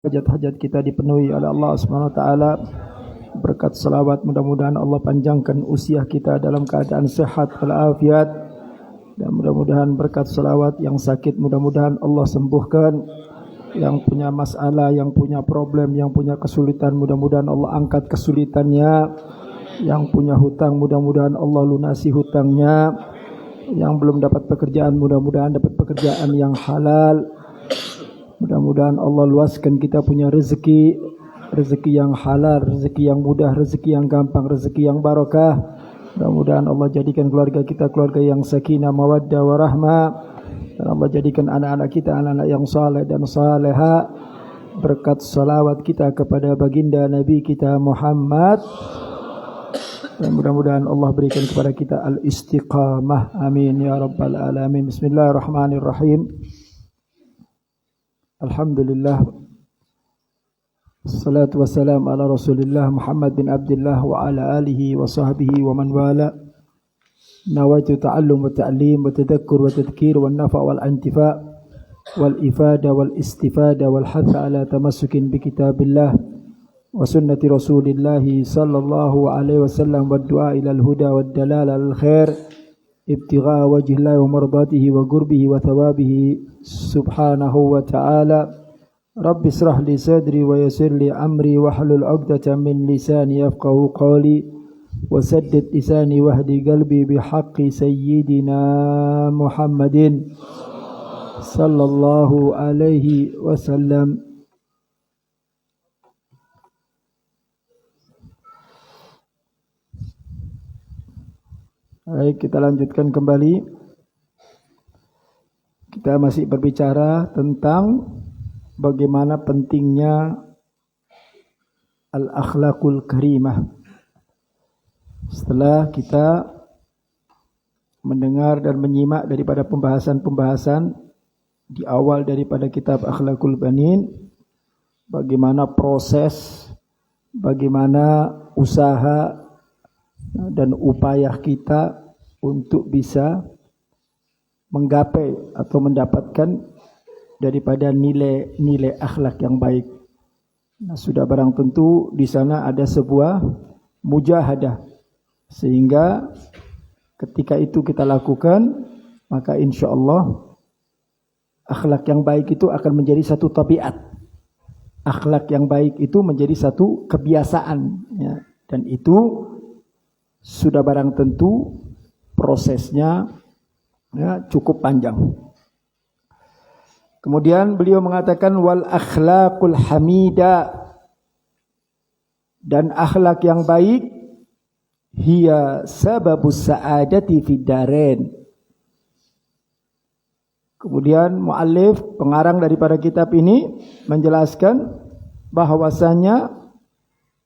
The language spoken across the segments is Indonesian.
hajat-hajat kita dipenuhi oleh Allah Subhanahu wa taala. Berkat selawat mudah-mudahan Allah panjangkan usia kita dalam keadaan sehat walafiat, dan mudah-mudahan berkat selawat yang sakit mudah-mudahan Allah sembuhkan, yang punya masalah, yang punya problem, yang punya kesulitan mudah-mudahan Allah angkat kesulitannya, yang punya hutang mudah-mudahan Allah lunasi hutangnya, yang belum dapat pekerjaan mudah-mudahan dapat pekerjaan yang halal. Mudah-mudahan Allah luaskan kita punya rezeki yang halal, rezeki yang mudah, rezeki yang gampang, rezeki yang barakah. Mudah-mudahan Allah jadikan keluarga kita keluarga yang sakinah, mawaddah, warahmah. Dan Allah jadikan anak-anak kita anak-anak yang saleh dan saleha. Berkat salawat kita kepada baginda Nabi kita Muhammad. Dan mudah-mudahan Allah berikan kepada kita al-istiqamah. Amin ya rabbal alamin. Bismillahirrahmanirrahim. Alhamdulillah, salatu wassalam ala rasulillah Muhammad bin Abdullah wa ala alihi wa sahbihi wa man wala. Nawaitu ta'allum wa ta'lim wa tadhakkur wa tadhkir wa nafa' wal antifa' wal ifada wal istifada wal hatha ala tamassukin bi kitabillah wa sunnati rasulillah sallallahu alaihi wasallam wa du'a ila al-huda wa dalala al-khair ibtigha wajhillahi wa mardatihi wa qurbihi wa thawabihi subhanahu wa ta'ala. Rabbi israh li sadri wa yassir li amri wahlul 'uqdatam min lisani yafqahu qawli wa saddid lisani wahdi qalbi bihaqqi sayyidina Muhammadin sallallahu alaihi wasallam. Baik, kita lanjutkan kembali. Kita masih berbicara tentang bagaimana pentingnya al-akhlaqul karimah. Setelah kita mendengar dan menyimak daripada pembahasan-pembahasan di awal daripada kitab Akhlaqul Banin, bagaimana proses, bagaimana usaha dan upaya kita untuk bisa menggapai atau mendapatkan daripada nilai akhlak yang baik. Nah, sudah barang tentu di sana ada sebuah mujahadah, sehingga ketika itu kita lakukan, maka insya Allah akhlak yang baik itu akan menjadi satu tabiat. Akhlak yang baik itu menjadi satu kebiasaan, ya. Dan itu sudah barang tentu prosesnya, ya, cukup panjang. Kemudian beliau mengatakan wal akhlaqul hamida, dan akhlak yang baik hiya sababus sa'adati fid darain. Kemudian muallif, pengarang daripada kitab ini, menjelaskan bahwasanya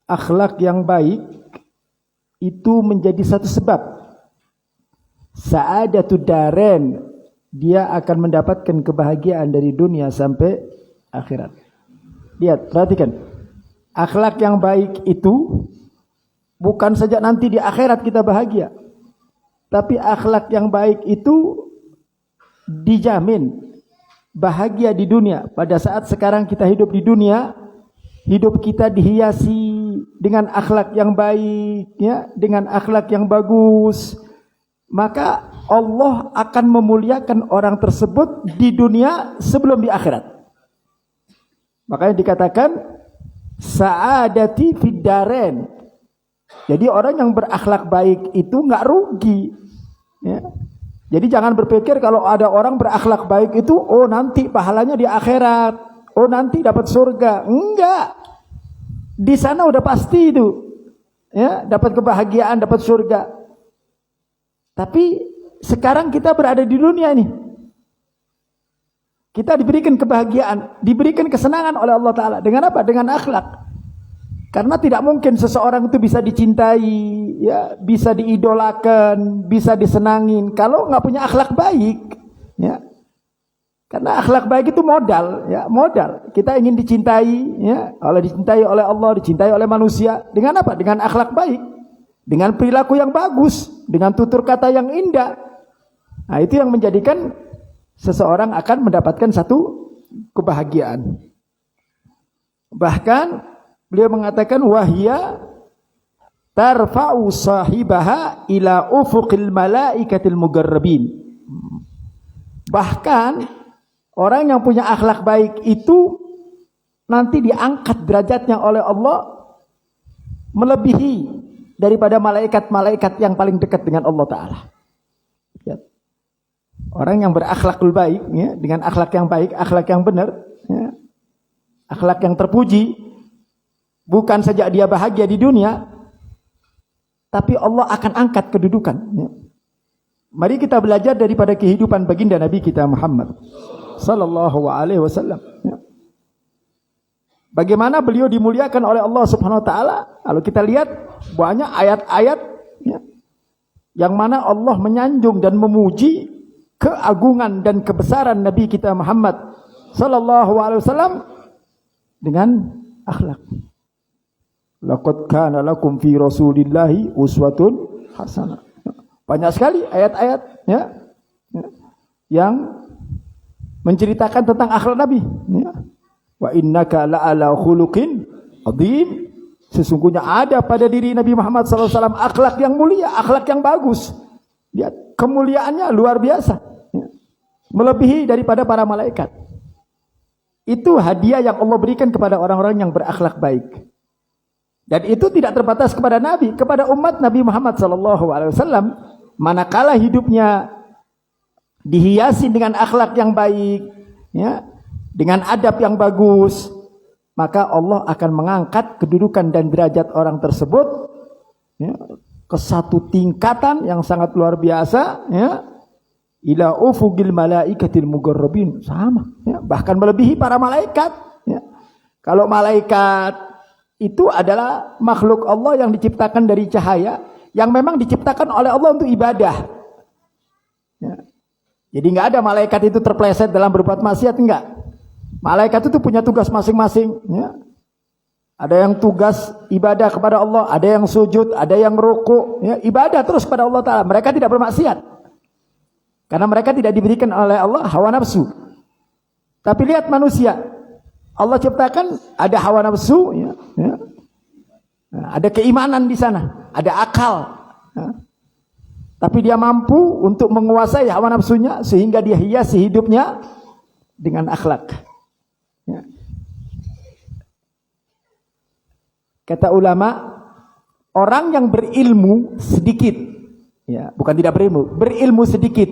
akhlak yang baik itu menjadi satu sebab sa'adatud darain, dia akan mendapatkan kebahagiaan dari dunia sampai akhirat. Lihat, perhatikan. Akhlak yang baik itu bukan saja nanti di akhirat kita bahagia, tapi akhlak yang baik itu dijamin bahagia di dunia. Pada saat sekarang kita hidup di dunia, hidup kita dihiasi dengan akhlak yang baik, ya, dengan akhlak yang bagus, maka Allah akan memuliakan orang tersebut di dunia sebelum di akhirat. Makanya dikatakan sa'adati fid darain. Jadi orang yang berakhlak baik itu enggak rugi, ya. Jadi jangan berpikir kalau ada orang berakhlak baik itu oh nanti pahalanya di akhirat, oh nanti dapat surga. Enggak. Di sana udah pasti itu, ya, dapat kebahagiaan, dapat surga. Tapi sekarang kita berada di dunia ini, kita diberikan kebahagiaan, diberikan kesenangan oleh Allah Ta'ala. Dengan apa? Dengan akhlak. Karena tidak mungkin seseorang itu bisa dicintai, ya, bisa diidolakan, bisa disenangin kalau nggak punya akhlak baik, ya. Karena akhlak baik itu modal, ya, modal. Kita ingin dicintai, ya, dicintai oleh Allah, dicintai oleh manusia. Dengan apa? Dengan akhlak baik, dengan perilaku yang bagus, dengan tutur kata yang indah. Nah, itu yang menjadikan seseorang akan mendapatkan satu kebahagiaan. Bahkan beliau mengatakan wahya tarfa'u sahibaha ila ufuqil malaikatil mugarrabin. Bahkan orang yang punya akhlak baik itu nanti diangkat derajatnya oleh Allah melebihi daripada malaikat-malaikat yang paling dekat dengan Allah Ta'ala. Ya. Orang yang berakhlakul baik, ya, dengan akhlak yang baik, akhlak yang benar, ya, akhlak yang terpuji, bukan saja dia bahagia di dunia, tapi Allah akan angkat kedudukan. Ya. Mari kita belajar daripada kehidupan baginda Nabi kita Muhammad sallallahu alaihi wasallam. Ya. Bagaimana beliau dimuliakan oleh Allah Subhanahu wa taala? Kalau kita lihat banyak ayat-ayat, ya, yang mana Allah menyanjung dan memuji keagungan dan kebesaran Nabi kita Muhammad sallallahu alaihi wasallam dengan akhlak. Laqad kana lakum fi Rasulillahi uswatun hasanah. Banyak sekali ayat-ayat, ya, yang menceritakan tentang akhlak Nabi, ya. Wa innaka la'ala khuluqin adzim. Sesungguhnya ada pada diri Nabi Muhammad SAW akhlak yang mulia, akhlak yang bagus. Lihat, kemuliaannya luar biasa, ya. Melebihi daripada para malaikat. Itu hadiah yang Allah berikan kepada orang-orang yang berakhlak baik. Dan itu tidak terbatas kepada Nabi, kepada umat Nabi Muhammad SAW. Manakala hidupnya dihiasi dengan akhlak yang baik, ya, dengan adab yang bagus, maka Allah akan mengangkat kedudukan dan derajat orang tersebut, ya, ke satu tingkatan yang sangat luar biasa, ya, ila ufugil malaikatil mugarrabin, sama, ya, bahkan melebihi para malaikat, ya. Kalau malaikat itu adalah makhluk Allah yang diciptakan dari cahaya, yang memang diciptakan oleh Allah untuk ibadah, ya. Jadi nggak ada malaikat itu terpleset dalam berbuat maksiat, enggak. Malaikat itu punya tugas masing-masing, ya. Ada yang tugas ibadah kepada Allah, ada yang sujud, ada yang ruku, ya, ibadah terus kepada Allah Ta'ala. Mereka tidak bermaksiat karena mereka tidak diberikan oleh Allah hawa nafsu. Tapi lihat manusia, Allah ciptakan ada hawa nafsu, ya, ya. Ada keimanan di sana, ada akal, ya. Tapi dia mampu untuk menguasai hawa nafsunya sehingga dia hiasi hidupnya dengan akhlak. Ya. Kata ulama, orang yang berilmu sedikit, ya, bukan tidak berilmu sedikit,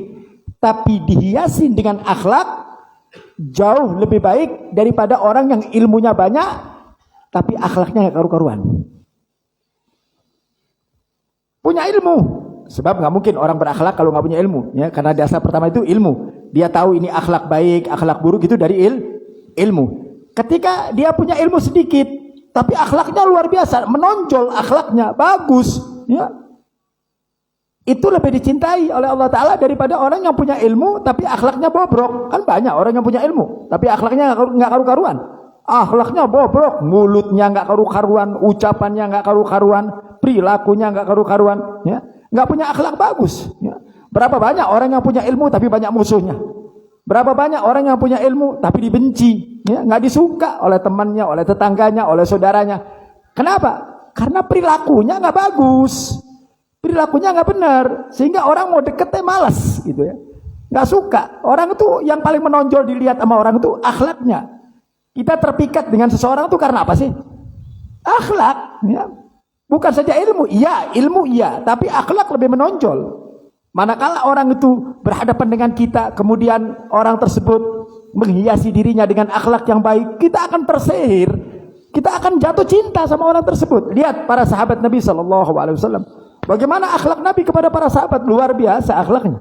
tapi dihiasi dengan akhlak jauh lebih baik daripada orang yang ilmunya banyak tapi akhlaknya nggak karu-karuan. Punya ilmu, sebab nggak mungkin orang berakhlak kalau nggak punya ilmu, ya, karena dasar pertama itu ilmu. Dia tahu ini akhlak baik, akhlak buruk itu dari ilmu. Ketika dia punya ilmu sedikit, tapi akhlaknya luar biasa, menonjol akhlaknya, bagus, ya, itu lebih dicintai oleh Allah Ta'ala daripada orang yang punya ilmu, tapi akhlaknya bobrok. Kan banyak orang yang punya ilmu, tapi akhlaknya nggak karu-karuan. Akhlaknya bobrok, mulutnya nggak karu-karuan, ucapannya nggak karu-karuan, perilakunya nggak karu-karuan, ya, nggak punya akhlak bagus, ya. Berapa banyak orang yang punya ilmu tapi banyak musuhnya. Berapa banyak orang yang punya ilmu tapi dibenci, ya, nggak disuka oleh temannya, oleh tetangganya, oleh saudaranya. Kenapa? Karena perilakunya nggak bagus, perilakunya nggak benar, sehingga orang mau deketnya malas, gitu, ya, nggak suka. Orang itu yang paling menonjol dilihat sama orang itu akhlaknya. Kita terpikat dengan seseorang itu karena apa sih? Akhlak, ya. Bukan saja ilmu, iya, tapi akhlak lebih menonjol. Manakala orang itu berhadapan dengan kita, kemudian orang tersebut menghiasi dirinya dengan akhlak yang baik, kita akan tersihir, kita akan jatuh cinta sama orang tersebut. Lihat para sahabat Nabi SAW, bagaimana akhlak Nabi kepada para sahabat, luar biasa akhlaknya.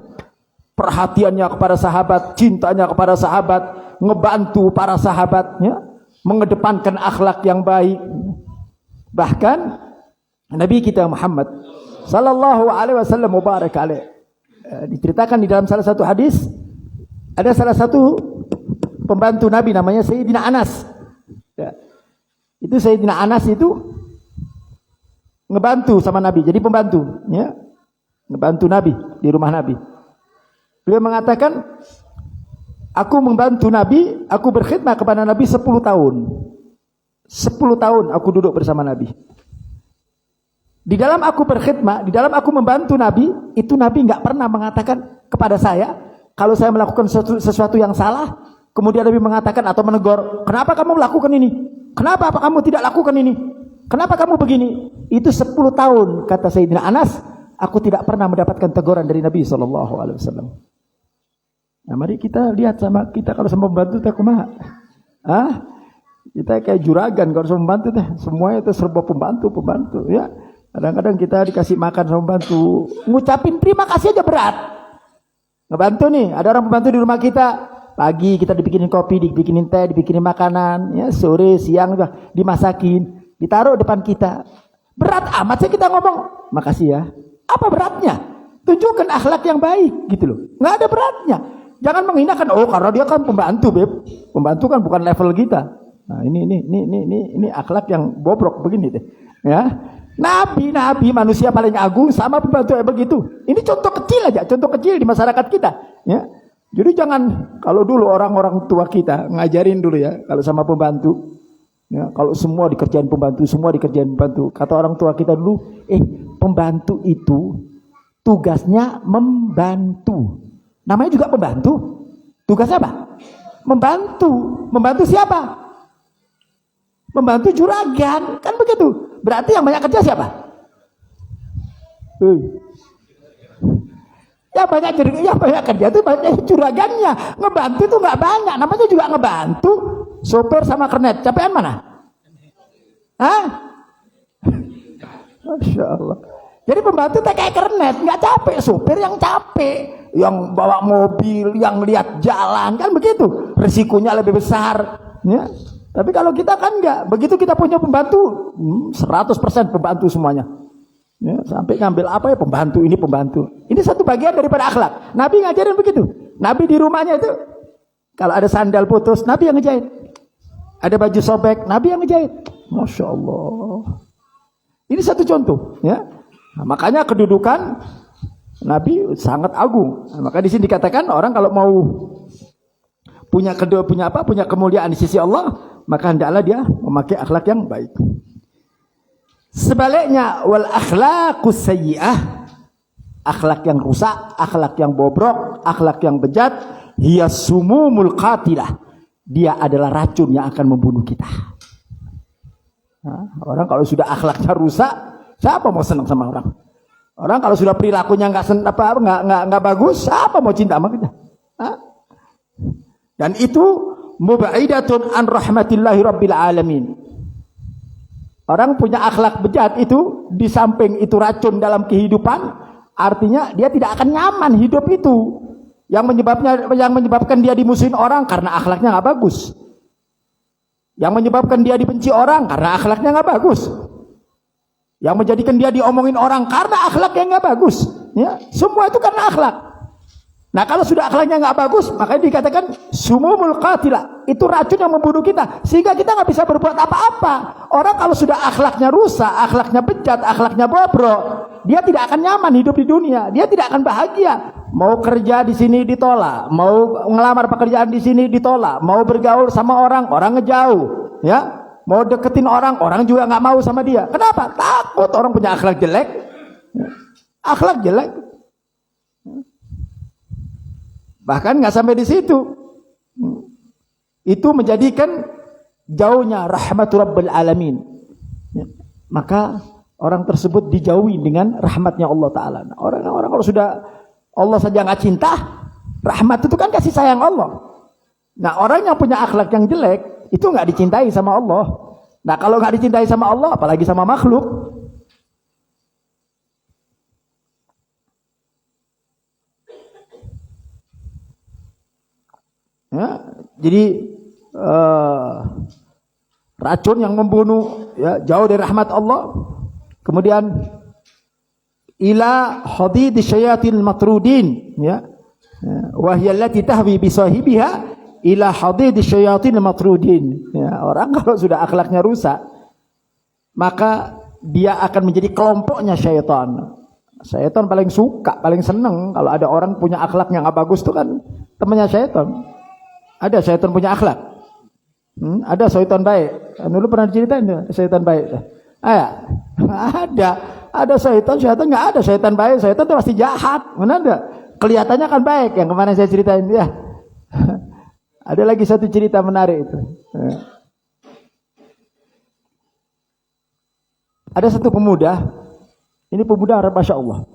Perhatiannya kepada sahabat, cintanya kepada sahabat, ngebantu para sahabatnya, mengedepankan akhlak yang baik. Bahkan Nabi kita Muhammad sallallahu alaihi wasallam mubarak alaih, diceritakan di dalam salah satu hadis, ada salah satu pembantu Nabi namanya Sayyidina Anas, ya. Itu Sayyidina Anas itu ngebantu sama Nabi, jadi pembantu, ya, ngebantu Nabi di rumah Nabi. Beliau mengatakan, aku membantu Nabi, aku berkhidmat kepada Nabi 10 tahun. 10 tahun aku duduk bersama Nabi. Di dalam aku berkhidmat, di dalam aku membantu Nabi, itu Nabi nggak pernah mengatakan kepada saya, kalau saya melakukan sesuatu yang salah, kemudian Nabi mengatakan atau menegur, kenapa kamu melakukan ini? Kenapa kamu tidak lakukan ini? Kenapa kamu begini? Itu 10 tahun, kata Sayyidina Anas, aku tidak pernah mendapatkan teguran dari Nabi SAW. Nah, mari kita lihat sama kita kalau sama pembantu teh kumaha. Kita kayak juragan kalau sama pembantu teh, semuanya itu serba pembantu ya. Kadang-kadang kita dikasih makan sama pembantu, ngucapin terima kasih aja berat. Ngebantu nih, ada orang pembantu di rumah kita, pagi kita dibikinin kopi, dibikinin teh, dibikinin makanan, ya sore, siang juga dimasakin, ditaruh depan kita. Berat amat sih kita ngomong, makasih ya. Apa beratnya? Tunjukkan akhlak yang baik gitu loh. Nggak ada beratnya. Jangan menghinakan, oh karena dia kan pembantu, Beb. Pembantu kan bukan level kita. Nah, ini akhlak yang bobrok begini deh. Ya. Nabi manusia paling agung sama pembantu begitu. Ini contoh kecil aja, contoh kecil di masyarakat kita, ya. Jadi jangan kalau dulu orang-orang tua kita ngajarin dulu ya, kalau sama pembantu, ya, kalau semua dikerjain pembantu, kata orang tua kita dulu, pembantu itu tugasnya membantu. Namanya juga pembantu. Tugasnya apa? Membantu siapa? Membantu juragan, kan begitu. Berarti yang banyak kerja siapa? Yang banyak kerja itu banyak juragannya. Ngebantu itu nggak banyak, namanya juga ngebantu. Sopir sama kernet, capean mana? Masya Allah. Jadi pembantu tak kayak kernet, nggak capek. Sopir yang capek, yang bawa mobil, yang lihat jalan, kan begitu. Resikonya lebih besar, ya. Tapi kalau kita kan enggak, begitu kita punya pembantu, 100% pembantu semuanya. Ya, sampai ngambil apa ya pembantu. Ini satu bagian daripada akhlak. Nabi ngajarin begitu. Nabi di rumahnya itu, kalau ada sandal putus, Nabi yang ngejahit. Ada baju sobek, Nabi yang ngejahit. Masya Allah. Ini satu contoh. Ya. Nah, makanya kedudukan Nabi sangat agung. Nah, maka di sini dikatakan orang kalau mau punya kemuliaan di sisi Allah, maka hendaklah dia memakai akhlak yang baik. Sebaliknya, wal akhlaqus sayyi'ah, akhlak yang rusak, akhlak yang bobrok, akhlak yang bejat, hiya sumumul qatilah, dia adalah racun yang akan membunuh kita. Nah, orang kalau sudah akhlaknya rusak, siapa mau senang sama orang? Orang kalau sudah perilakunya nggak bagus, siapa mau cinta sama kita? Dan itu mubaidatun an rahmatillahi rabbil alamin. Orang punya akhlak bejat itu, di samping itu racun dalam kehidupan, artinya dia tidak akan nyaman hidup itu. Yang menyebabkan dia dimusuhin orang karena akhlaknya nggak bagus. Yang menyebabkan dia dibenci orang karena akhlaknya nggak bagus. Yang menjadikan dia diomongin orang karena akhlaknya nggak bagus. Ya, semua itu karena akhlak. Nah, kalau sudah akhlaknya nggak bagus, makanya dikatakan sumumul qatilah, itu racun yang membunuh kita, sehingga kita nggak bisa berbuat apa-apa. Orang kalau sudah akhlaknya rusak, akhlaknya bejat, akhlaknya bobrok, dia tidak akan nyaman hidup di dunia, dia tidak akan bahagia. Mau kerja di sini ditolak, mau ngelamar pekerjaan di sini ditolak, mau bergaul sama orang ngejauh, ya, mau deketin orang juga nggak mau sama dia. Kenapa? Takut orang punya akhlak jelek, akhlak jelek. Bahkan nggak sampai di situ, itu menjadikan jauhnya rahmatu rabbil alamin. Maka orang tersebut dijauhi dengan rahmatnya Allah Ta'ala. Nah, orang kalau sudah Allah saja nggak cinta, rahmat itu kan kasih sayang Allah. Nah, orang yang punya akhlak yang jelek itu nggak dicintai sama Allah. Nah, kalau nggak dicintai sama Allah, apalagi sama makhluk. Ya, jadi racun yang membunuh, ya, jauh dari rahmat Allah. Kemudian ila hadid syayatin matrudin, ya, wa hiya allati tahwi bi sahibiha ila hadid syayatin matrudin. Ya, orang kalau sudah akhlaknya rusak, maka dia akan menjadi kelompoknya syaitan. Syaitan paling suka, paling seneng kalau ada orang punya akhlak yang nggak bagus, itu kan temannya syaitan. Ada syaitan punya akhlak. Ada syaitan baik. Dulu pernah diceritain syaitan baik. Ada syaitan nggak ada syaitan baik. Syaitan itu pasti jahat. Mana ada? Kelihatannya kan baik. Yang kemarin saya ceritain ya. Ada lagi satu cerita menarik itu. Ada satu pemuda. Ini pemuda Masya Allah.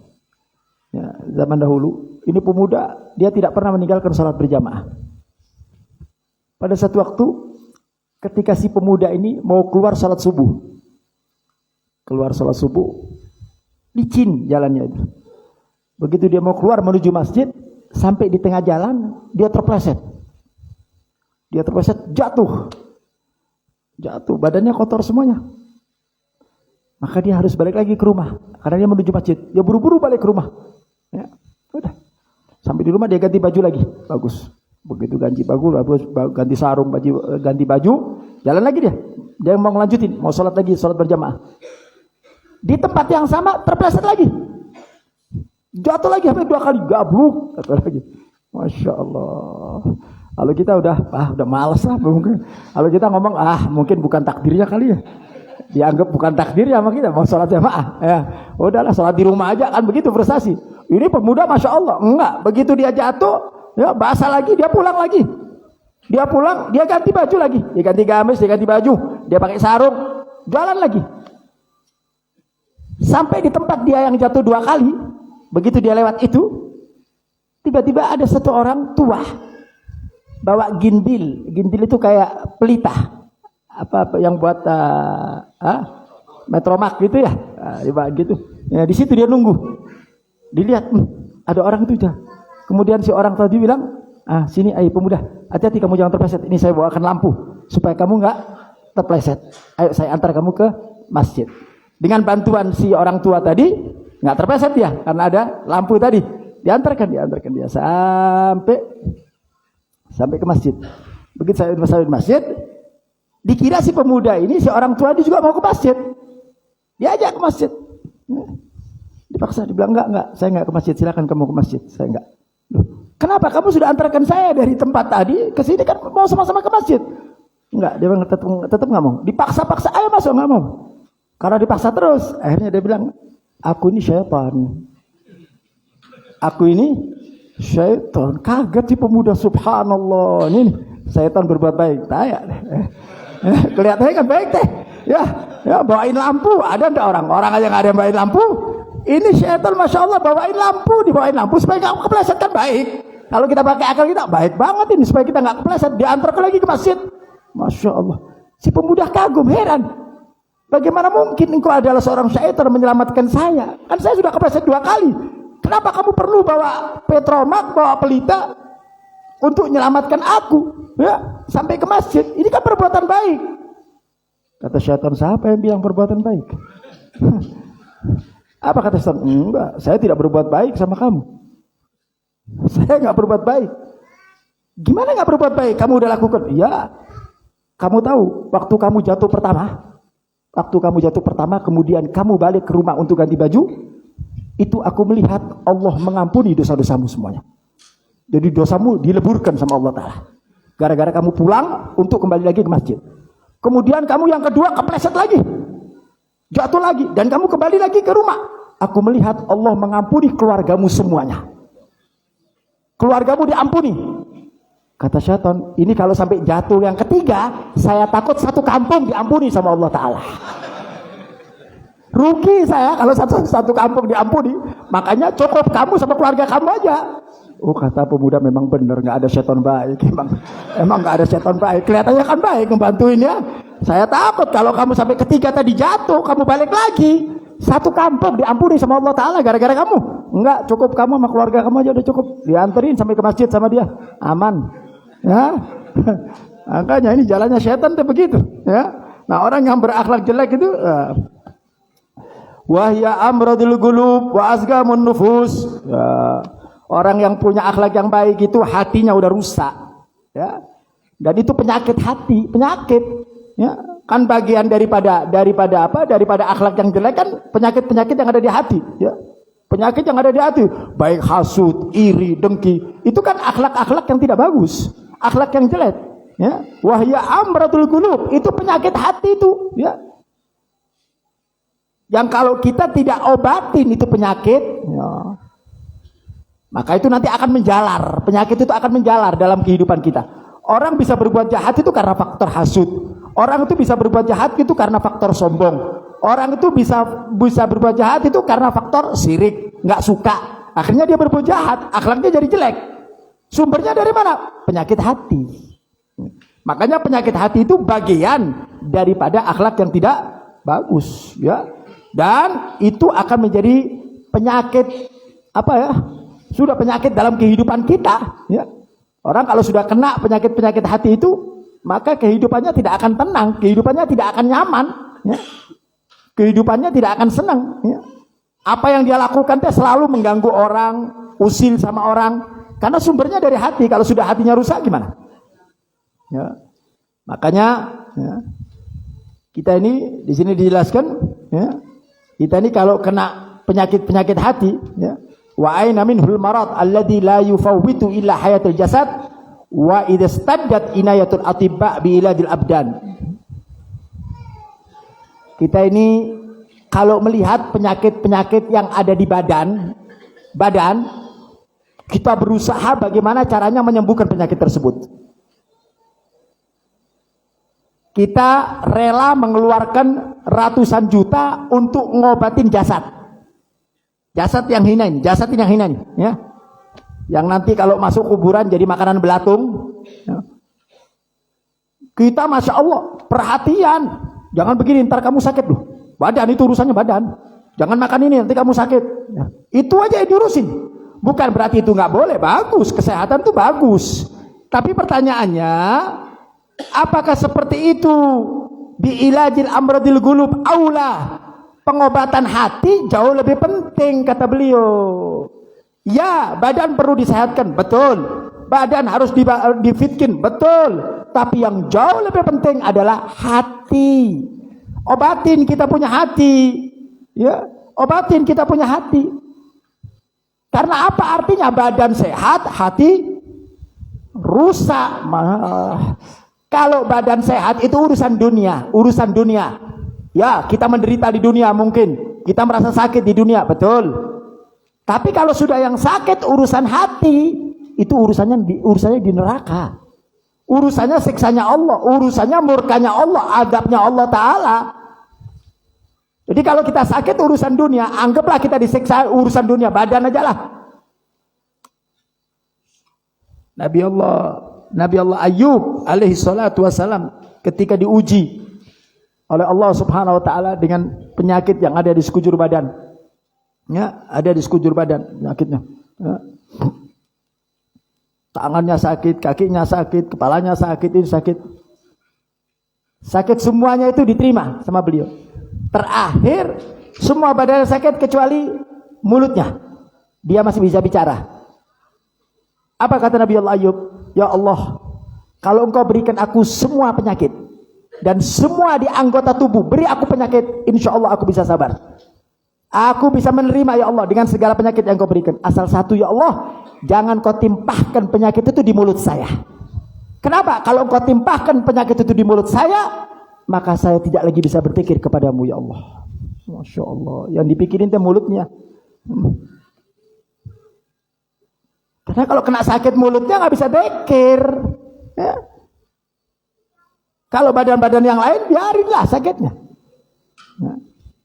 Ya, zaman dahulu. Ini pemuda. Dia tidak pernah meninggalkan sholat berjamaah. Pada satu waktu. Ketika si pemuda ini mau keluar sholat subuh. Keluar sholat subuh. Licin jalannya itu. Begitu dia mau keluar menuju masjid. Sampai di tengah jalan. Dia terpleset. Jatuh. Badannya kotor semuanya. Maka dia harus balik lagi ke rumah. Karena dia menuju masjid. Dia buru-buru balik ke rumah. Ya, udah. Sampai di rumah dia ganti baju lagi. Bagus. Begitu ganti baju, jalan lagi dia. Dia mau ngelanjutin, mau sholat lagi, sholat berjamaah. Di tempat yang sama terpleset lagi. Jatuh lagi sampai 2 kali, gabluk. Jatuh lagi. Masya Allah. Kalau kita udah malas lah mungkin. Kalau kita ngomong, mungkin bukan takdirnya kali ya. Dianggap bukan takdirnya sama kita, mau sholat jamaah. Ya, udahlah sholat di rumah aja kan begitu frustasi. Ini pemuda Masya Allah, enggak. Begitu dia jatuh, ya basah lagi, dia pulang lagi. Dia pulang, dia ganti baju lagi. Dia ganti gamis, dia ganti baju. Dia pakai sarung, jalan lagi. Sampai di tempat dia yang jatuh 2 kali. Begitu dia lewat itu, tiba-tiba ada satu orang tua bawa gindil. Gindil itu kayak pelita. Apa yang buat metromak gitu ya. Gitu. Ya, di situ dia nunggu. Dilihat, ada orang itu aja. Kemudian si orang tadi bilang, sini ayo pemuda, hati-hati kamu jangan terpleset. Ini saya bawakan lampu supaya kamu nggak terpleset. Ayo saya antar kamu ke masjid. Dengan bantuan si orang tua tadi nggak terpleset ya, karena ada lampu tadi. Diantarkan dia sampai ke masjid. Begitu saya di masjid, dikira si pemuda ini si orang tua dia juga mau ke masjid. Diajak ke masjid. Dipaksa, dibilang enggak, saya enggak ke masjid, silakan kamu ke masjid. Saya enggak. Kenapa kamu sudah antarkan saya dari tempat tadi ke sini kan mau sama-sama ke masjid? Enggak, dia bilang tetap enggak mau. Dipaksa-paksa, ayo masuk, enggak mau. Karena dipaksa terus, akhirnya dia bilang, aku ini syaitan. Aku ini syaitan. Kaget si pemuda, subhanallah. Ini syaitan berbuat baik. Tanya deh. Kelihatannya kan baik deh. Ya bawain lampu. Ada enggak orang aja nggak ada yang bawain lampu. Ini syaitan Masya Allah dibawain lampu supaya nggak kepleset kan baik. Kalau kita pakai akal kita baik banget ini supaya kita nggak kepleset. Diantarkan lagi ke masjid. Masya Allah. Si pemuda kagum, heran. Bagaimana mungkin engkau adalah seorang syaitan menyelamatkan saya? Kan saya sudah kepleset 2 kali. Kenapa kamu perlu bawa petromak, bawa pelita untuk menyelamatkan aku? Ya, sampai ke masjid. Ini kan perbuatan baik. Kata syaitan, siapa yang bilang perbuatan baik? Apa kata syaitan? Enggak, saya tidak berbuat baik sama kamu. Saya enggak berbuat baik. Gimana enggak berbuat baik? Kamu udah lakukan? Iya. Kamu tahu, waktu kamu jatuh pertama, kemudian kamu balik ke rumah untuk ganti baju, itu aku melihat Allah mengampuni dosa-dosamu semuanya. Jadi dosamu dileburkan sama Allah Ta'ala. Gara-gara kamu pulang untuk kembali lagi ke masjid. Kemudian kamu yang kedua kepleset lagi. Jatuh lagi. Dan kamu kembali lagi ke rumah. Aku melihat Allah mengampuni keluargamu semuanya. Keluargamu diampuni. Kata syaitan, ini kalau sampai jatuh yang ketiga, saya takut satu kampung diampuni sama Allah Ta'ala. Rugi saya kalau satu kampung diampuni. Makanya cukup kamu sama keluarga kamu aja. Oh, kata pemuda, memang benar nggak ada setan baik. Emang nggak ada setan baik. Kelihatannya kan baik ngebantuin ya. Saya takut kalau kamu sampai ketiga tadi jatuh, kamu balik lagi, satu kampung diampuni sama Allah Ta'ala gara-gara kamu. Enggak, cukup kamu sama keluarga kamu aja udah cukup. Dianterin sampai ke masjid sama dia, aman. Ya, makanya ini jalannya setan tuh begitu. Ya, nah orang yang berakhlak jelek itu, wahya amradul qulub wa azgamun nufus. Ya. Orang yang punya akhlak yang baik itu hatinya udah rusak, ya. Dan itu penyakit hati, penyakit, ya. Kan bagian daripada apa? Daripada akhlak yang jelek kan penyakit-penyakit yang ada di hati, ya. Penyakit yang ada di hati, baik hasud, iri, dengki, itu kan akhlak-akhlak yang tidak bagus, akhlak yang jelek. Ya, wahya amradul qulub, itu penyakit hati itu, ya. Yang kalau kita tidak obatin itu penyakit, ya, maka itu nanti akan menjalar. Penyakit itu akan menjalar dalam kehidupan kita. Orang bisa berbuat jahat itu karena faktor hasud. Orang itu bisa berbuat jahat itu karena faktor sombong. Orang itu bisa berbuat jahat itu karena faktor sirik, nggak suka. Akhirnya dia berbuat jahat, akhlaknya jadi jelek. Sumbernya dari mana? Penyakit hati. Makanya penyakit hati itu bagian daripada akhlak yang tidak bagus, ya. Dan itu akan menjadi penyakit apa ya? Sudah penyakit dalam kehidupan kita, ya. Orang kalau sudah kena penyakit-penyakit hati itu, maka kehidupannya tidak akan tenang, kehidupannya tidak akan nyaman, ya. Kehidupannya tidak akan senang, ya. Apa yang dia lakukan dia selalu mengganggu orang, usil sama orang, karena sumbernya dari hati. Kalau sudah hatinya rusak gimana? Ya. Makanya, ya, kita ini di sini dijelaskan, ya. Kita ini kalau kena penyakit hati, ya, wa aina minhul marad alladhi la yufawwitu illa hayatul jasad wa idza staddat inayatul atibba bi iladil abdan. Kita ini kalau melihat penyakit-penyakit yang ada di badan, kita berusaha bagaimana caranya menyembuhkan penyakit tersebut. Kita rela mengeluarkan ratusan juta untuk ngobatin jasad yang hina ini, ya. Yang nanti kalau masuk kuburan jadi makanan belatung, ya. Kita masya Allah perhatian, jangan begini ntar kamu sakit loh. Badan itu urusannya badan, jangan makan ini nanti kamu sakit, ya. Itu aja yang diurusin. Bukan berarti itu nggak boleh, bagus, kesehatan itu bagus. Tapi pertanyaannya, apakah seperti itu biilajil amradil qulub aula? Pengobatan hati jauh lebih penting kata beliau. Ya, badan perlu disehatkan, betul. Badan harus difitkin, betul. Tapi yang jauh lebih penting adalah hati. Obatin kita punya hati, ya. Obatin kita punya hati. Karena apa artinya badan sehat, hati rusak. Kalau badan sehat itu urusan dunia. Ya, kita menderita di dunia mungkin. Kita merasa sakit di dunia, betul. Tapi kalau sudah yang sakit urusan hati, itu urusannya di neraka. Urusannya siksanya Allah, urusannya murkanya Allah, adabnya Allah Ta'ala. Jadi kalau kita sakit urusan dunia, anggaplah kita disiksa urusan dunia, badan aja lah. Nabi Allah Ayub alaihi salatu wassalam ketika diuji oleh Allah Subhanahu wa taala dengan penyakit yang ada di sekujur badan. Ya, ada di sekujur badan penyakitnya. Ya. Tangannya sakit, kakinya sakit, kepalanya sakit, ini sakit. Sakit semuanya itu diterima sama beliau. Terakhir semua badannya sakit kecuali mulutnya. Dia masih bisa bicara. Apa kata Nabi Allah Ayub? Ya Allah, kalau engkau berikan aku semua penyakit dan semua di anggota tubuh, beri aku penyakit, insya Allah aku bisa sabar. Aku bisa menerima ya Allah dengan segala penyakit yang kau berikan. Asal satu ya Allah, jangan kau timpahkan penyakit itu di mulut saya. Kenapa? Kalau engkau timpahkan penyakit itu di mulut saya, maka saya tidak lagi bisa berpikir kepadamu ya Allah. Masya Allah, yang dipikirin itu mulutnya. Karena kalau kena sakit mulutnya nggak bisa pikir. Ya. Kalau badan-badan yang lain biarinlah sakitnya.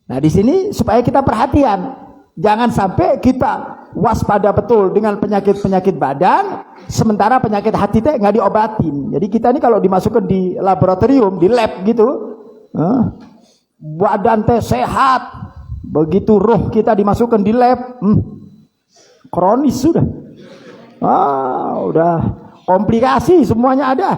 Nah di sini supaya kita perhatian, jangan sampai kita waspada betul dengan penyakit-penyakit badan, sementara penyakit hati teh nggak diobatin. Jadi kita ini kalau dimasukkan di laboratorium, di lab gitu, badan teh sehat, begitu roh kita dimasukkan di lab, kronis sudah. Udah komplikasi semuanya ada.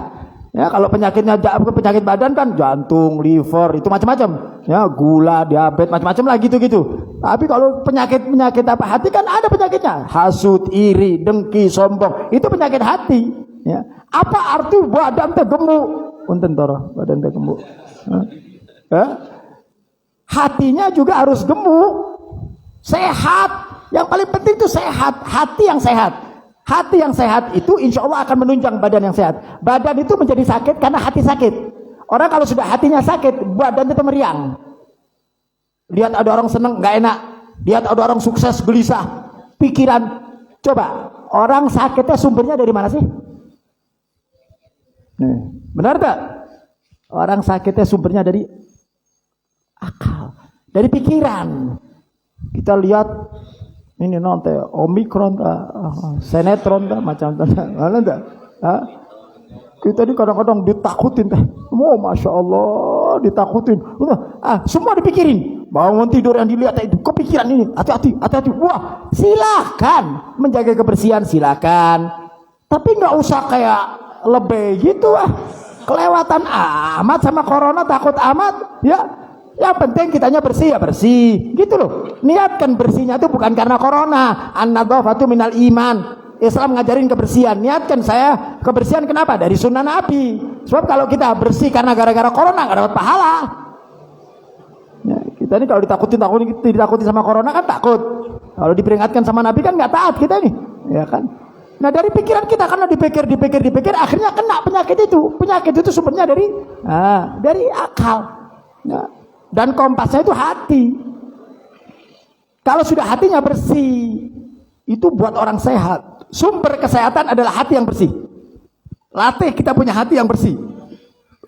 Ya, kalau penyakitnya penyakit badan kan jantung, liver, itu macam-macam. Ya, gula, diabetes, macam-macam lah gitu-gitu. Tapi kalau penyakit apa hati kan ada penyakitnya. Hasud, iri, dengki, sombong. Itu penyakit hati. Ya. Apa arti badan teh gemuk? Punten toro, badan teh gemuk. Hatinya juga harus gemuk. Sehat. Yang paling penting itu sehat, hati yang sehat. Hati yang sehat itu insya Allah akan menunjang badan yang sehat. Badan itu menjadi sakit karena hati sakit. Orang kalau sudah hatinya sakit, badan itu meriang. Lihat ada orang seneng, gak enak. Lihat ada orang sukses, gelisah. Pikiran. Coba, orang sakitnya sumbernya dari mana sih? Benar tak? Orang sakitnya sumbernya dari akal. Dari pikiran. Kita lihat ini nanti omikron senetron macam mana enggak? Kita ini kadang-kadang ditakutin teh. Oh, masya Allah ditakutin. Semua dipikirin. Bangun tidur yang dilihat itu kepikiran ini. Hati-hati. Wah, silakan menjaga kebersihan silakan. Tapi nggak usah kayak lebih gitu Kelewatan amat sama corona, takut amat ya. Yang penting kitanya bersih ya bersih, gitu loh. Niatkan bersihnya itu bukan karena corona. An-nadzafatu minal iman. Islam ngajarin kebersihan. Niatkan saya kebersihan kenapa? Dari sunnah Nabi. Sebab kalau kita bersih karena gara-gara corona nggak dapat pahala. Ya, kita ini kalau ditakutin sama corona kan takut. Kalau diperingatkan sama Nabi kan nggak taat kita ini, ya kan? Nah dari pikiran kita karena dipikir, akhirnya kena penyakit itu. Penyakit itu sumbernya dari akal. Ya. Dan kompasnya itu hati. Kalau sudah hatinya bersih, itu buat orang sehat. Sumber kesehatan adalah hati yang bersih. Latih kita punya hati yang bersih.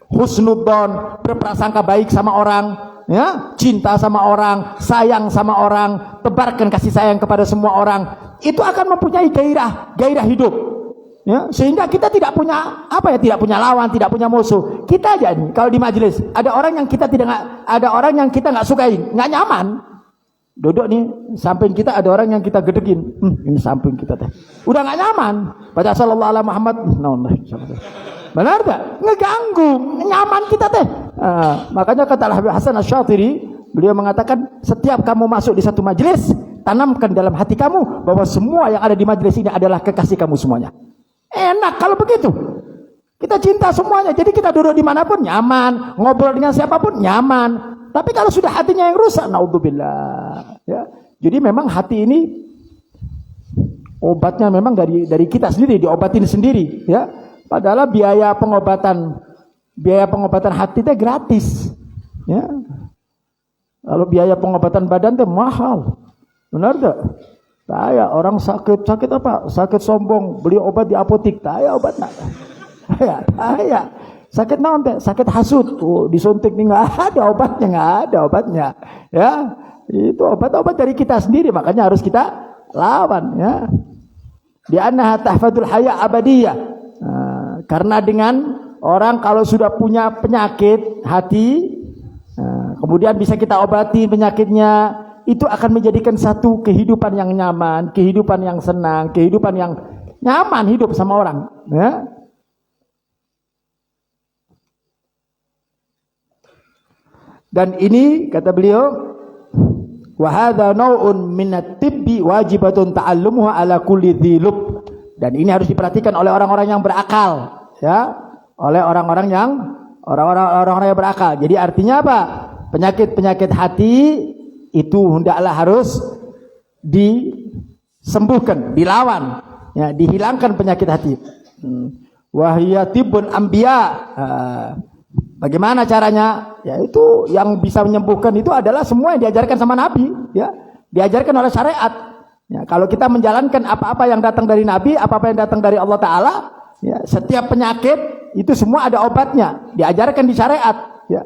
Husnudzon, berprasangka baik sama orang, ya, cinta sama orang, sayang sama orang, tebarkan kasih sayang kepada semua orang. Itu akan mempunyai gairah hidup. Ya, sehingga kita tidak punya tidak punya lawan, tidak punya musuh. Kita aja nih kalau di majelis ada orang yang kita nggak sukai, nggak nyaman. Duduk nih samping kita ada orang yang kita gedekin. Ini samping kita teh. Udah nggak nyaman. Baca sallallahu alaihi Muhammad. Benar tak? Ngeganggu, nyaman kita teh. Makanya kata Habib Hasan Asy-Syadzili, beliau mengatakan setiap kamu masuk di satu majelis, tanamkan dalam hati kamu bahwa semua yang ada di majelis ini adalah kekasih kamu semuanya. Enak kalau begitu. Kita cinta semuanya. Jadi kita duduk dimanapun nyaman, ngobrol dengan siapapun nyaman. Tapi kalau sudah hatinya yang rusak, naudzubillah. Ya. Jadi memang hati ini obatnya memang dari kita sendiri, diobatin sendiri. Ya. Padahal biaya pengobatan hati itu gratis. Ya. Kalau biaya pengobatan badan itu mahal. Benar tak? Saya orang sakit apa? Sakit sombong, beli obat di apotik. Saya obat nak. Saya sakit naon teh? Sakit hasut. Disuntik nih nggak ada obatnya. Ya, itu obat-obat dari kita sendiri. Makanya harus kita lawan. Ya. Di annaha tahfadul haya abadiyah. Karena dengan orang kalau sudah punya penyakit hati, kemudian bisa kita obati penyakitnya. Itu akan menjadikan satu kehidupan yang nyaman, kehidupan yang senang, kehidupan yang nyaman hidup sama orang. Ya. Dan ini kata beliau, wa hadza naw'un min at-tibbi wajibatun ta'allumuhu ala kulli dhilub. Dan ini harus diperhatikan oleh orang-orang yang berakal, ya, oleh orang-orang yang berakal. Jadi artinya apa? Penyakit-penyakit hati itu hendaklah harus disembuhkan, dilawan, ya, dihilangkan penyakit hati. Wahiyatibun anbiya. Bagaimana caranya? Ya itu yang bisa menyembuhkan itu adalah semua yang diajarkan sama Nabi, ya, diajarkan oleh syariat. Ya, kalau kita menjalankan apa-apa yang datang dari Nabi, apa-apa yang datang dari Allah Taala, ya, setiap penyakit itu semua ada obatnya, diajarkan di syariat. Ya.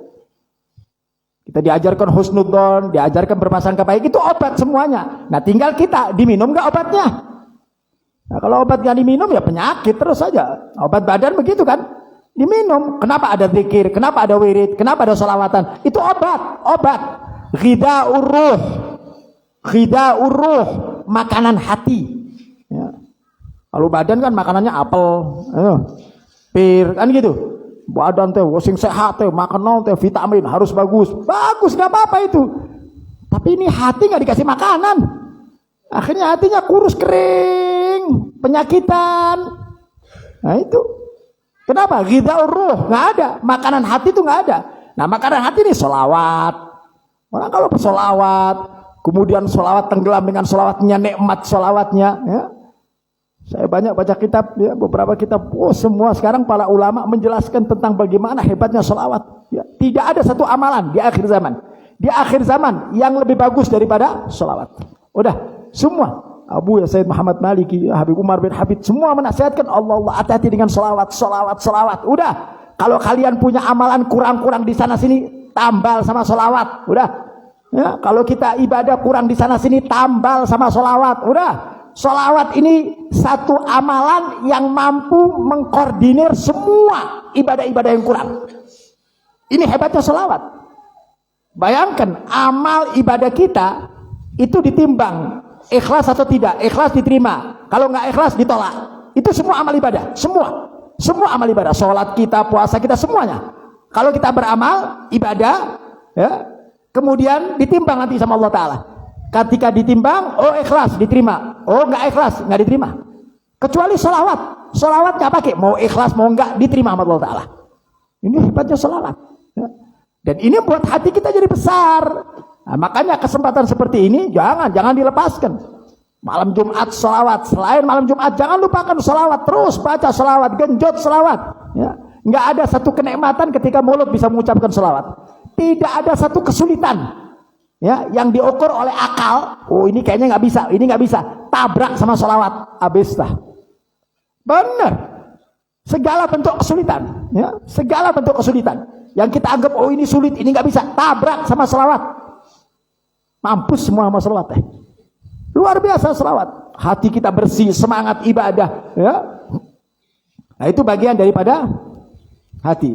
Kita diajarkan husnudzon, diajarkan berprasangka baik, itu obat semuanya. Nah tinggal kita diminum nggak obatnya. Nah kalau obat nggak diminum ya penyakit terus saja. Obat badan begitu kan, diminum. Kenapa ada zikir? Kenapa ada wirid? Kenapa ada sholawatan? Itu obat. Ghida'ur ruh, makanan hati. Ya. Kalau badan kan makanannya apel, pir, kan gitu. Badan teh sing sehat teh makan teh vitamin harus bagus nggak apa-apa itu. Tapi ini hati nggak dikasih makanan, akhirnya hatinya kurus kering, penyakitan. Nah itu kenapa? Ghida'ur ruh nggak ada, makanan hati itu nggak ada. Nah makanan hati ini sholawat. Orang kalau bersolawat, kemudian sholawat tenggelam dengan sholawatnya, nikmat sholawatnya, ya. Saya banyak baca kitab, ya, beberapa kitab. Semua sekarang para ulama menjelaskan tentang bagaimana hebatnya sholawat. Ya, tidak ada satu amalan di akhir zaman. Di akhir zaman yang lebih bagus daripada sholawat. Udah, semua. Abu ya Sayyid Muhammad Maliki, Habib Umar bin Habib, semua menasihatkan Allah hati-hati dengan sholawat. Udah, kalau kalian punya amalan kurang-kurang di sana sini, tambal sama sholawat. Udah, ya, kalau kita ibadah kurang di sana sini, tambal sama sholawat. Udah. Sholawat ini satu amalan yang mampu mengkoordinir semua ibadah-ibadah yang kurang. Ini hebatnya sholawat. Bayangkan amal ibadah kita itu ditimbang ikhlas atau tidak. Ikhlas diterima, kalau nggak ikhlas ditolak. Itu semua amal ibadah, semua amal ibadah. Sholat kita, puasa kita, semuanya. Kalau kita beramal ibadah, ya, kemudian ditimbang nanti sama Allah Ta'ala. Ketika ditimbang, oh ikhlas diterima, oh nggak ikhlas nggak diterima. Kecuali sholawat, sholawat nggak pakai, mau ikhlas mau nggak diterima sama Allah Ta'ala. Ini hebatnya sholawat, ya. Dan ini buat hati kita jadi besar. Nah, makanya kesempatan seperti ini jangan dilepaskan. Malam Jumat sholawat, selain malam Jumat jangan lupakan sholawat, terus baca sholawat, genjot sholawat, ya. Nggak ada satu kenikmatan ketika mulut bisa mengucapkan sholawat. Tidak ada satu kesulitan, ya, yang diukur oleh akal. Oh ini kayaknya nggak bisa, ini nggak bisa, tabrak sama sholawat, habis dah. Benar. Segala bentuk kesulitan, ya, segala bentuk kesulitan yang kita anggap oh ini sulit, ini nggak bisa, tabrak sama sholawat, mampus semua sama sholawat. Luar biasa sholawat. Hati kita bersih, semangat ibadah, ya. Nah itu bagian daripada hati.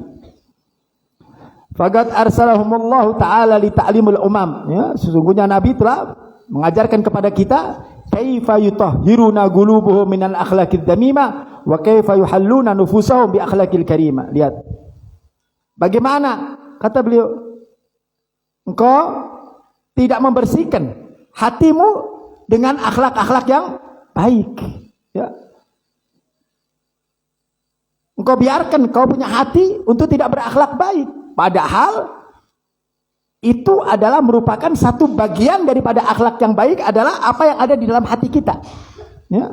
Faqad arsalahumullahu ta'ala li ta'limul umam, ya, sesungguhnya Nabi telah mengajarkan kepada kita kaifa yutahhiruna qulubuhum minal akhlaqid damimah wa kaifa yuhalluna nufusahum bi akhlaqil karimah. Lihat bagaimana, kata beliau, engkau tidak membersihkan hatimu dengan akhlak-akhlak yang baik, ya. Engkau biarkan kau punya hati untuk tidak berakhlak baik. Padahal itu adalah merupakan satu bagian daripada akhlak yang baik, adalah apa yang ada di dalam hati kita. Ya.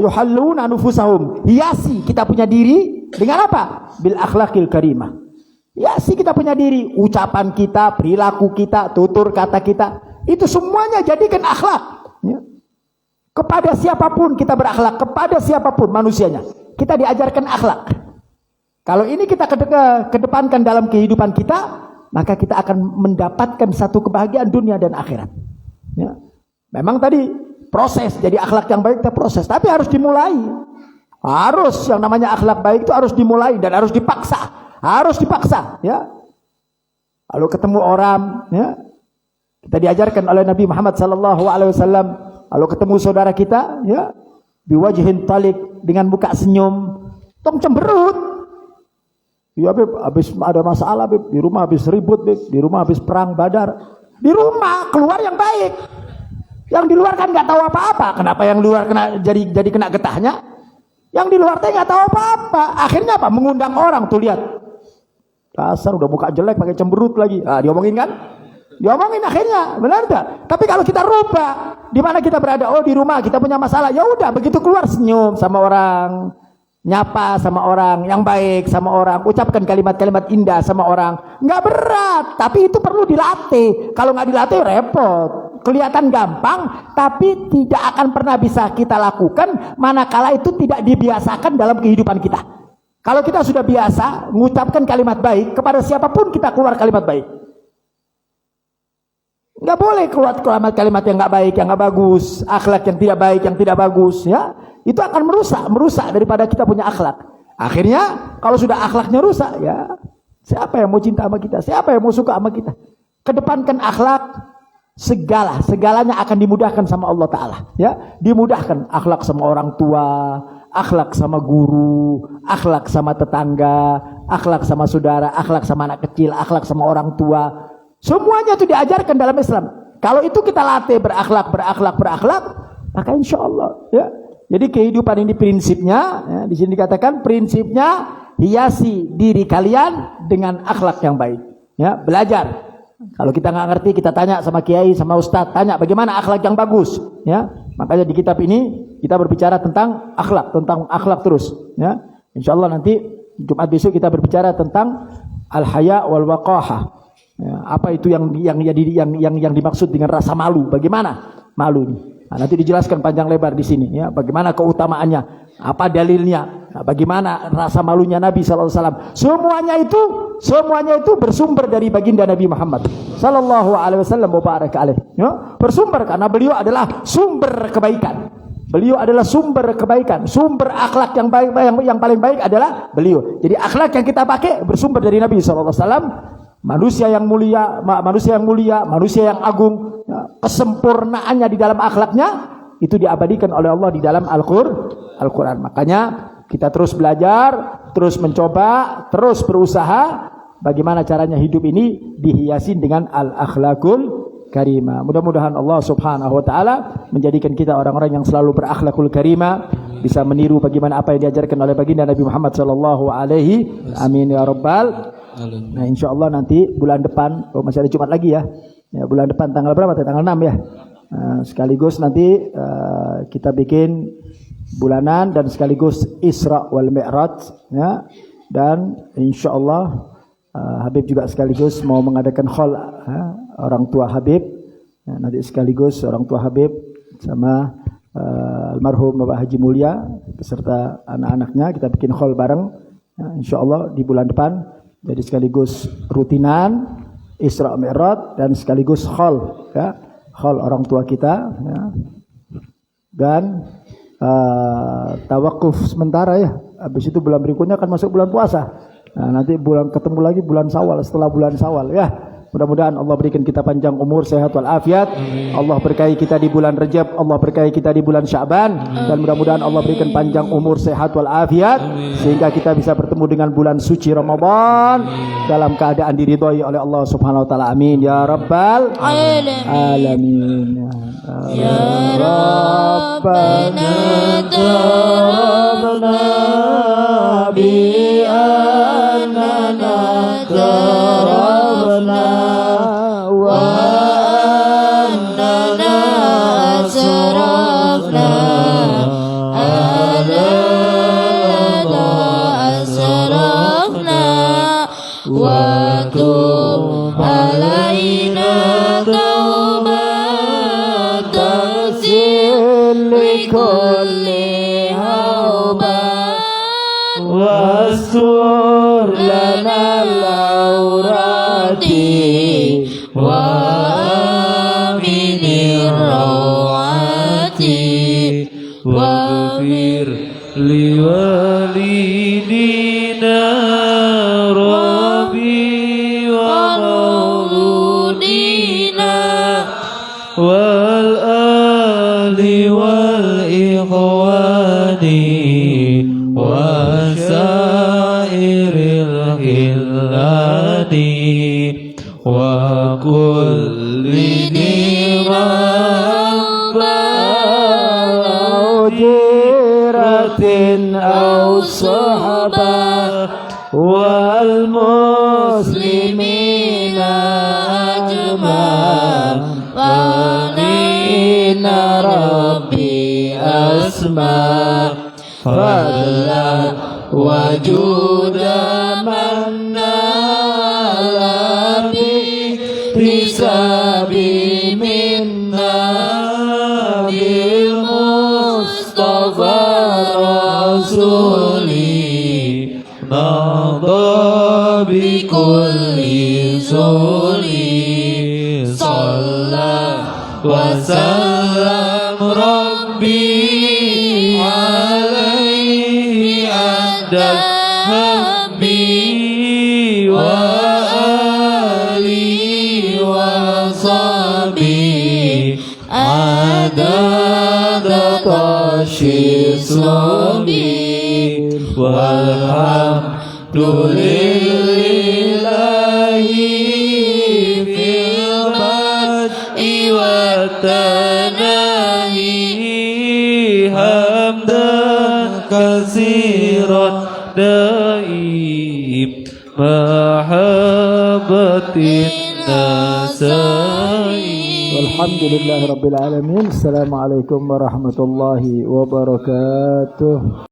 Yuhalluna nufusahum, hiasi kita punya diri dengan apa? Bil akhlaqil karimah. Hiasi kita punya diri, ucapan kita, perilaku kita, tutur kata kita, itu semuanya jadikan akhlak. Ya. Kepada siapapun kita berakhlak, kepada siapapun manusianya kita diajarkan akhlak. Kalau ini kita kedepankan dalam kehidupan kita, maka kita akan mendapatkan satu kebahagiaan dunia dan akhirat. Ya. Memang tadi proses jadi akhlak yang baik itu proses, tapi harus dimulai. Harus, yang namanya akhlak baik itu harus dimulai dan harus dipaksa, ya. Kalau ketemu orang, ya, kita diajarkan oleh Nabi Muhammad SAW, kalau ketemu saudara kita, ya, biwajhin talik, dengan muka senyum, tong cemberut. Ya Beb, habis ada masalah Beb, di rumah habis ribut Beb, di rumah habis perang Badar. Di rumah keluar yang baik. Yang di luar kan nggak tahu apa-apa. Kenapa yang luar kena jadi kena getahnya? Yang di luar teh nggak tahu apa-apa. Akhirnya apa? Mengundang orang tuh, lihat. Dasar udah muka jelek pakai cemberut lagi. Ah, diomongin kan? Diomongin akhirnya, benar tak? Tapi kalau kita rubah, di mana kita berada? Oh di rumah kita punya masalah. Ya udah, begitu keluar senyum sama orang, nyapa sama orang yang baik sama orang, ucapkan kalimat-kalimat indah sama orang. Nggak berat, tapi itu perlu dilatih. Kalau nggak dilatih repot. Kelihatan gampang, tapi tidak akan pernah bisa kita lakukan manakala itu tidak dibiasakan dalam kehidupan kita. Kalau kita sudah biasa mengucapkan kalimat baik, kepada siapapun kita keluar kalimat baik. Nggak boleh keluar kalimat yang nggak baik, yang nggak bagus, akhlak yang tidak baik, yang tidak bagus, ya. Itu akan merusak daripada kita punya akhlak. Akhirnya kalau sudah akhlaknya rusak, ya siapa yang mau cinta sama kita? Siapa yang mau suka sama kita? Kedepankan akhlak, segalanya akan dimudahkan sama Allah Ta'ala, ya. Dimudahkan akhlak sama orang tua, akhlak sama guru, akhlak sama tetangga, akhlak sama saudara, akhlak sama anak kecil, akhlak sama orang tua. Semuanya itu diajarkan dalam Islam. Kalau itu kita latih berakhlak, maka insya Allah, ya. Jadi kehidupan ini prinsipnya, ya, di sini dikatakan prinsipnya hiasi diri kalian dengan akhlak yang baik. Ya, belajar. Kalau kita nggak ngerti, kita tanya sama kiai, sama ustadz, tanya bagaimana akhlak yang bagus, ya. Makanya di kitab ini kita berbicara tentang akhlak terus, ya. Insyaallah nanti Jumat besok kita berbicara tentang al-haya wal waqahah. Ya, apa itu yang dimaksud dengan rasa malu? Bagaimana malu ini? Nah, nanti dijelaskan panjang lebar di sini, ya. Bagaimana keutamaannya, apa dalilnya, nah, bagaimana rasa malunya Nabi SAW. Semuanya itu bersumber dari baginda Nabi Muhammad Sallallahu Alaihi Wasallam. Ya, bersumber karena beliau adalah sumber kebaikan. Beliau adalah sumber kebaikan, sumber akhlak yang baik, yang paling baik adalah beliau. Jadi akhlak yang kita pakai bersumber dari Nabi SAW. Manusia yang mulia, manusia yang agung, kesempurnaannya di dalam akhlaknya itu diabadikan oleh Allah di dalam Al-Quran. Makanya kita terus belajar, terus mencoba, terus berusaha bagaimana caranya hidup ini dihiasi dengan al-akhlakul karimah. Mudah-mudahan Allah Subhanahu wa taala menjadikan kita orang-orang yang selalu berakhlakul karimah, bisa meniru bagaimana apa yang diajarkan oleh baginda Nabi Muhammad sallallahu alaihi. Amin ya rabbal. Nah, insyaallah nanti bulan depan, masih ada Jumat lagi ya. Ya, bulan depan tanggal berapa? Tanggal 6 ya. Sekaligus nanti kita bikin bulanan dan sekaligus Isra wal Mi'raj, ya. Dan insyaallah Habib juga sekaligus mau mengadakan khol, orang tua Habib, ya, nanti sekaligus orang tua Habib sama almarhum Bapak Haji Mulia beserta anak-anaknya kita bikin khol bareng, ya, insyaallah di bulan depan. Jadi sekaligus rutinan Isra Mi'raj dan sekaligus khol, ya, khol orang tua kita, ya. Dan tawakuf sementara ya. Habis itu bulan berikutnya akan masuk bulan puasa. Nah, nanti ketemu lagi bulan Syawal, setelah bulan Syawal, ya. Mudah-mudahan Allah berikan kita panjang umur, sehat walafiat. Allah berkahi kita di bulan Rajab, Allah berkahi kita di bulan Sya'ban, dan mudah-mudahan Allah berikan panjang umur, sehat walafiat sehingga kita bisa bertemu dengan bulan suci Ramadan dalam keadaan diridhai oleh Allah Subhanahu wa taala. Amin ya rabbal alamin. Ya Rabbana taqabbal bi annana tarabna wa annana asrafna asrafna wa tub alaina taubatan likulli hauban wastur lana al-awrati wa aminir rawati wa waghfir liwalidina rabbi wa mauludina wal ahli wal ikhwani wa syairil khillani wa kulli jiratin aw sahabah wal muslimina ajma' wa inna rabbi asma' fadlan wa juda manna bisabi minna bil Mustafa Rasuli nada bi kulli zuli sallallahu wa sallam rabbi alaihi adda habbi wa Sobi walhamdulillahi fil bad'i wa tanahi hamdan katsiran daim mahabbatin nas nasta'in. Walhamdulillahirabbil alamin. Assalamualaikum warahmatullahi wabarakatuh.